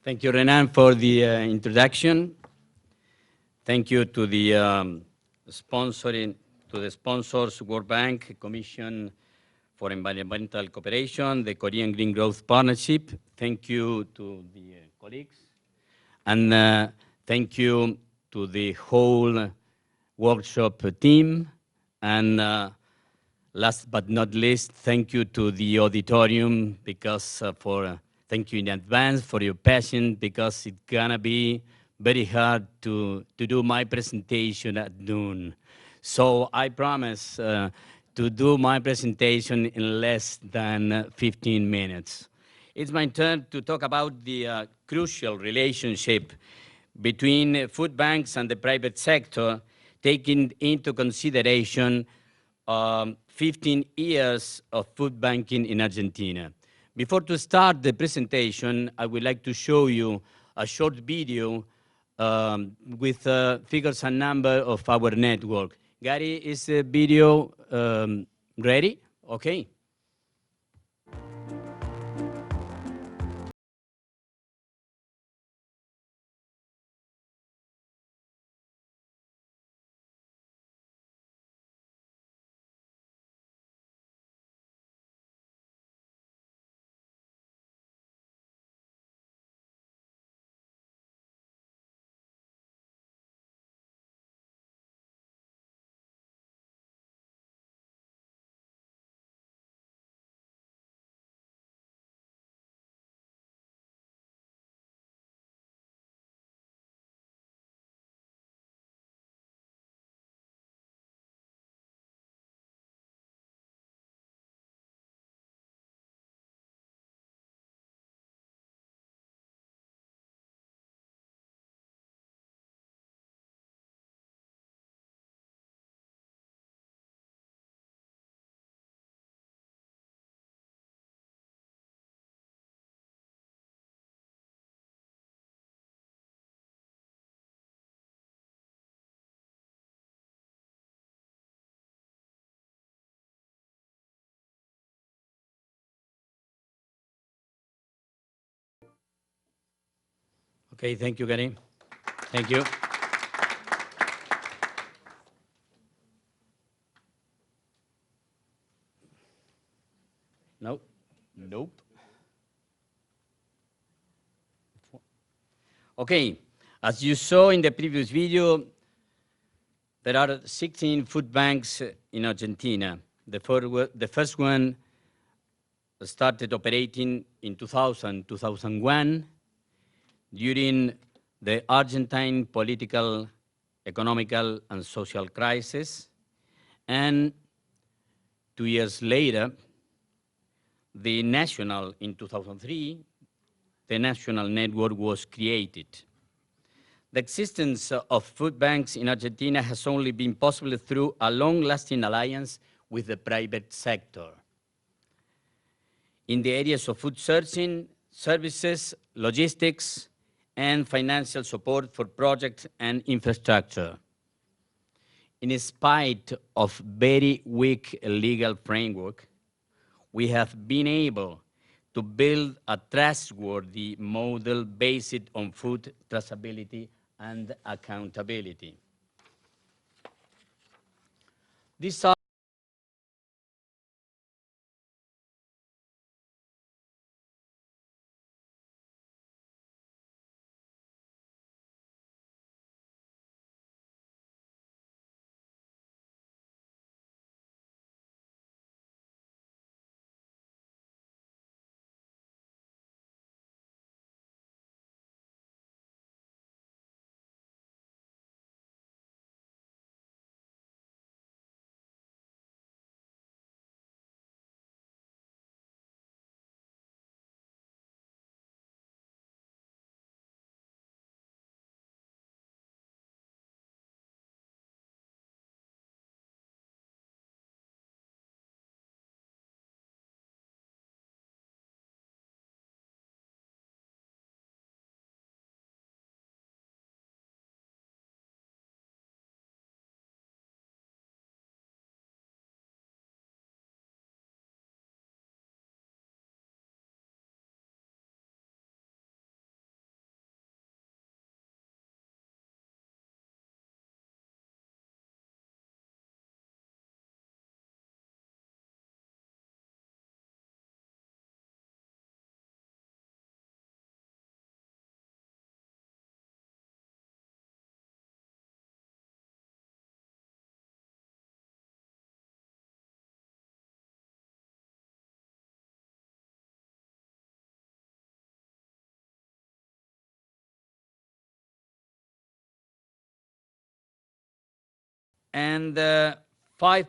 Thank you, Renan, for the introduction. Thank you to the sponsors, World Bank, Commission for Environmental Cooperation, the Korean Green Growth Partnership. Thank you to the colleagues. And thank you to the whole workshop team. And last but not least, thank you to the auditorium because thank you in advance for your passion because it's gonna be very hard to do my presentation at noon. So I promise to do my presentation in less than 15 minutes. It's my turn to talk about the crucial relationship between food banks and the private sector, taking into consideration 15 years of food banking in Argentina. Before to start the presentation, I would like to show you a short video with figures and number of our network. Gary, is the video ready? Okay. Okay, thank you, Gary. Thank you. No, nope. Okay, as you saw in the previous video, there are 16 food banks in Argentina. The first one started operating in 2001 during the Argentine political, economical, and social crisis. And 2 years later, in 2003, the national network was created. The existence of food banks in Argentina has only been possible through a long-lasting alliance with the private sector. In the areas of food sourcing, services, logistics, and financial support for projects and infrastructure. In spite of very weak legal framework, we have been able to build a trustworthy model based on food traceability and accountability. These are and 5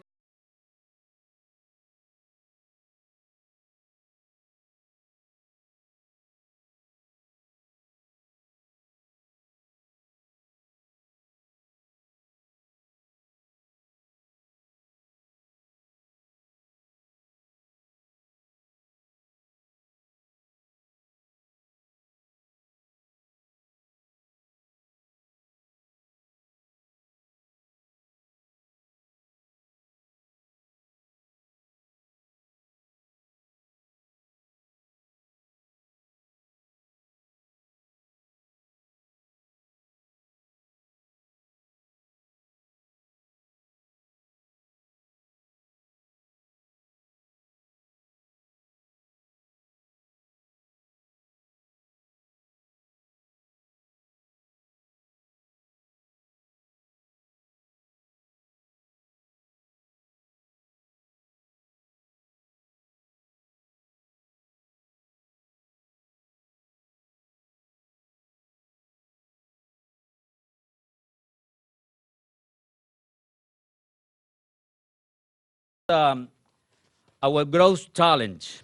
our growth challenge.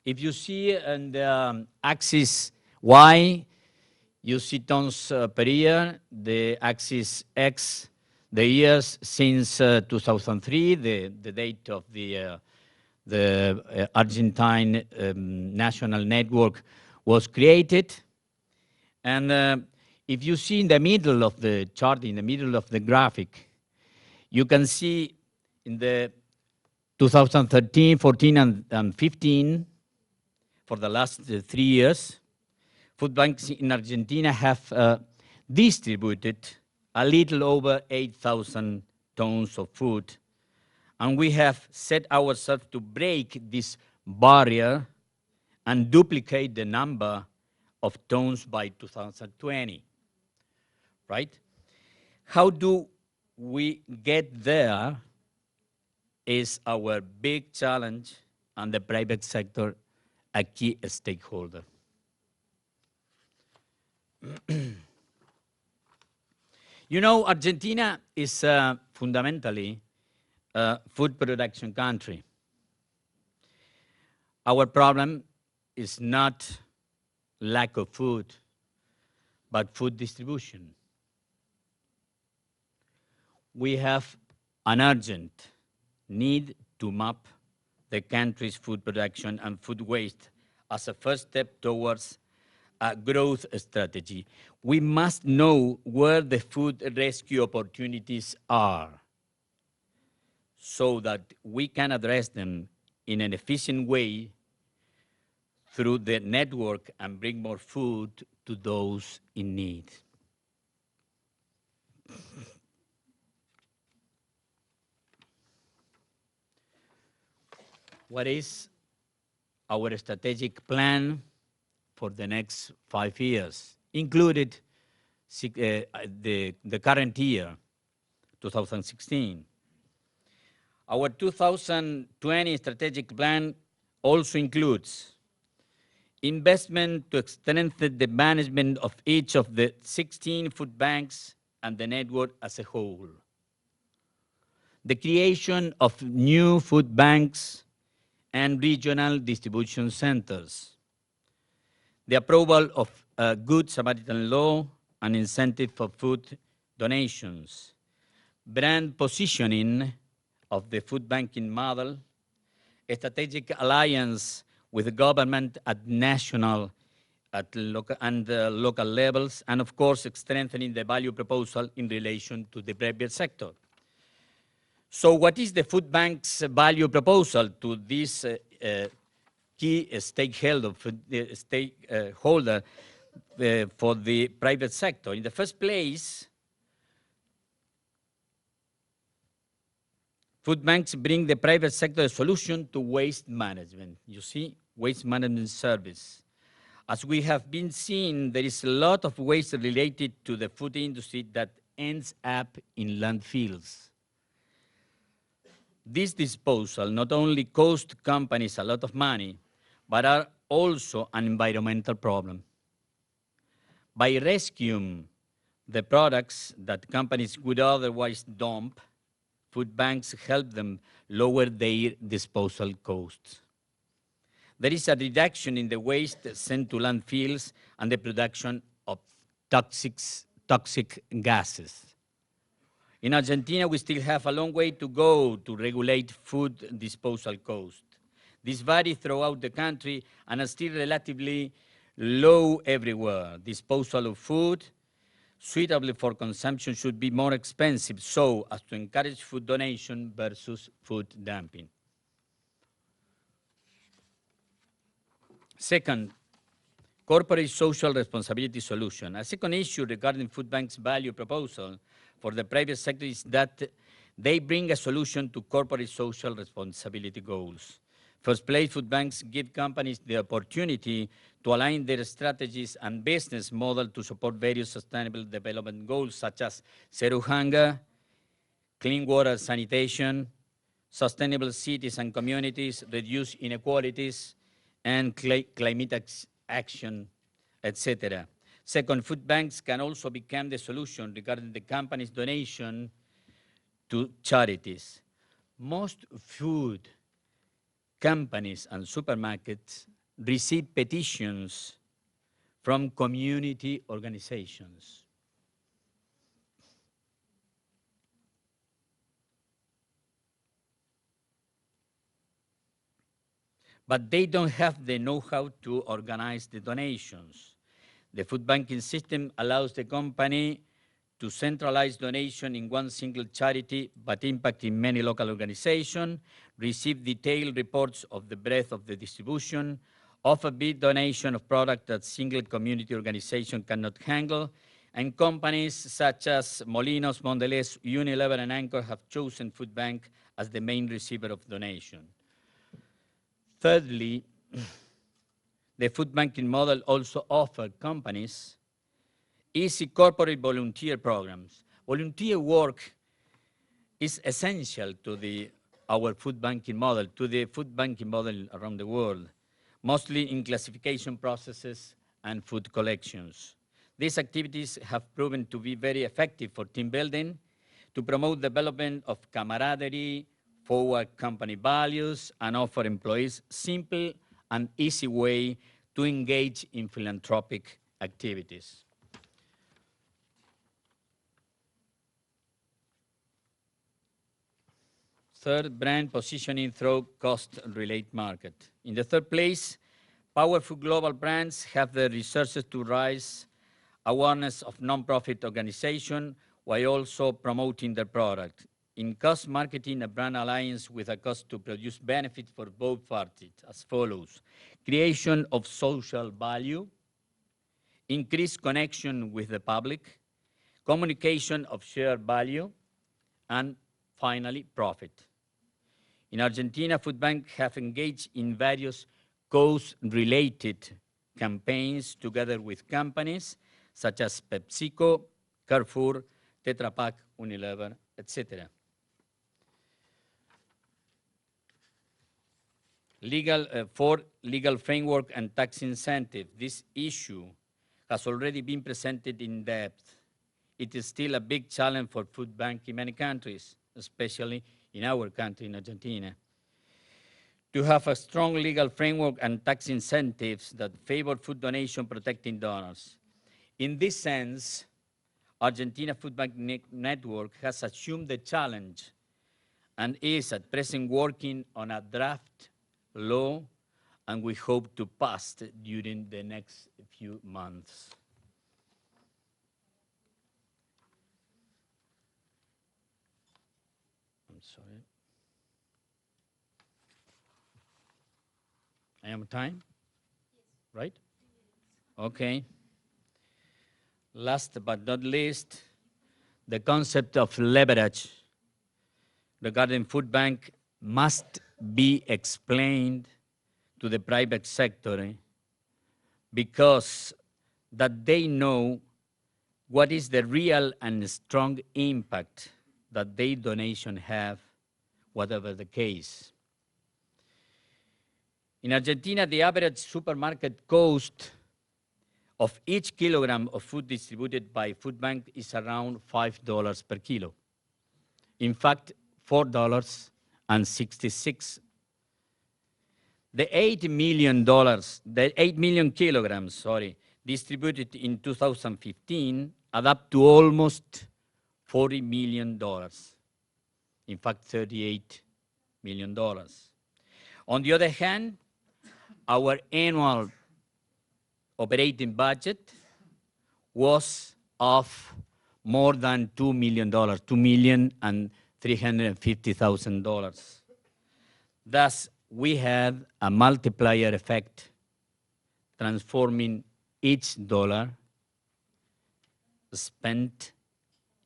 If you see on the axis Y, you see tons per year, the axis X, the years since 2003, the date of the Argentine national network was created. And if you see in the middle of the chart, in the middle of the graphic, you can see in the 2013, 14, and 15, for the last 3 years, food banks in Argentina have distributed a little over 8,000 tons of food. And we have set ourselves to break this barrier and duplicate the number of tons by 2020, right? How do we get there is our big challenge, and the private sector a key stakeholder. You know, Argentina is fundamentally a food production country. Our problem is not lack of food, but food distribution. We have an urgent need to map the country's food production and food waste as a first step towards a growth strategy. We must know where the food rescue opportunities are so that we can address them in an efficient way through the network and bring more food to those in need. What is our strategic plan for the next 5 years, included the current year, 2016? Our 2020 strategic plan also includes investment to strengthen the management of each of the 16 food banks and the network as a whole. The creation of new food banks and regional distribution centers. The approval of a Good Samaritan law and incentive for food donations. Brand positioning of the food banking model. A strategic alliance with the government at national and local levels, and of course, strengthening the value proposal in relation to the private sector. So what is the food bank's value proposal to this key stakeholder for the private sector? In the first place, food banks bring the private sector a solution to waste management. You see, waste management service. As we have been seeing, there is a lot of waste related to the food industry that ends up in landfills. This disposal not only costs companies a lot of money, but are also an environmental problem. By rescuing the products that companies would otherwise dump, food banks help them lower their disposal costs. There is a reduction in the waste sent to landfills and the production of toxic gases. In Argentina, we still have a long way to go to regulate food disposal costs. These vary throughout the country and are still relatively low everywhere. Disposal of food suitable for consumption should be more expensive so as to encourage food donation versus food dumping. Second, corporate social responsibility solution. A second issue regarding food banks' value proposal for the private sector is that they bring a solution to corporate social responsibility goals. First place, food banks give companies the opportunity to align their strategies and business model to support various sustainable development goals such as zero hunger, clean water sanitation, sustainable cities and communities, reduce inequalities, and climate action, etc. Second, food banks can also become the solution regarding the company's donation to charities. Most food companies and supermarkets receive petitions from community organizations. But they don't have the know-how to organize the donations. The food banking system allows the company to centralize donation in one single charity, but impacting many local organizations, receive detailed reports of the breadth of the distribution, offer big donation of product that single community organization cannot handle, and companies such as Molinos, Mondelez, Unilever, and Anchor have chosen food bank as the main receiver of donation. Thirdly, the food banking model also offers companies easy corporate volunteer programs. Volunteer work is essential to our food banking model, to the food banking model around the world, mostly in classification processes and food collections. These activities have proven to be very effective for team building, to promote development of camaraderie, forward company values, and offer employees simple and easy way to engage in philanthropic activities. Third, brand positioning through cost-related market. In the third place, powerful global brands have the resources to raise awareness of non-profit organizations while also promoting their product. In cost marketing, a brand alliance with a cost to produce benefit for both parties as follows: creation of social value, increased connection with the public, communication of shared value, and finally, profit. In Argentina, food banks have engaged in various cause-related campaigns together with companies such as PepsiCo, Carrefour, Tetra Pak, Unilever, etc. For legal framework and tax incentive, this issue has already been presented in depth. It is still a big challenge for food banks in many countries, especially in our country, in Argentina. To have a strong legal framework and tax incentives that favor food donation protecting donors. In this sense, Argentina Food Bank Network has assumed the challenge and is at present working on a draft law, and we hope to pass it during the next few months. I'm sorry. I am time? Yes. Right? Okay. Last but not least, the concept of leverage regarding food bank must be explained to the private sector because that they know what is the real and strong impact that their donation have, whatever the case. In Argentina, the average supermarket cost of each kilogram of food distributed by food bank is around $5 per kilo. In fact, $4.66. The the 8 million kilograms, distributed in 2015 add up to almost $40 million. In fact, $38 million. On the other hand, our annual operating budget was of more than $2 million, $2,350,000. Thus, we had a multiplier effect, transforming each dollar spent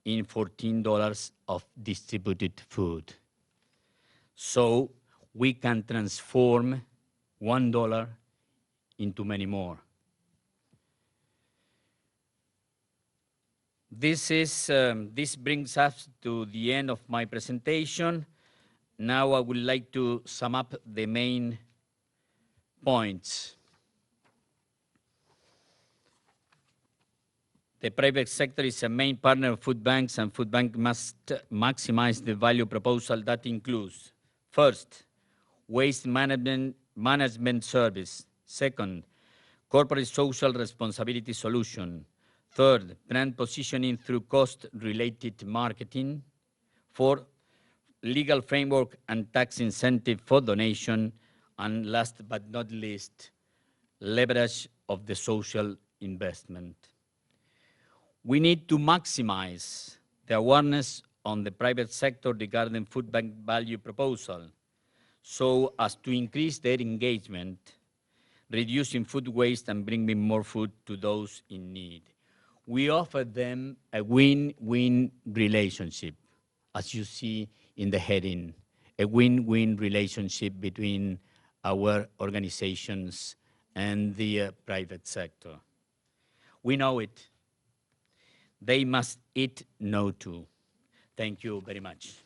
in $14 of distributed food. So we can transform $1 into many more. This brings us to the end of my presentation. Now I would like to sum up the main points. The private sector is a main partner of food banks, and food bank must maximize the value proposal that includes, first, waste management service. Second, corporate social responsibility solution. Third, brand positioning through cost-related marketing. Fourth, legal framework and tax incentive for donation. And last but not least, leverage of the social investment. We need to maximize the awareness on the private sector regarding food bank value proposal so as to increase their engagement, reducing food waste and bringing more food to those in need. We offer them a win-win relationship, as you see in the heading, a win-win relationship between our organizations and the private sector. We know it. They must eat no too. Thank you very much.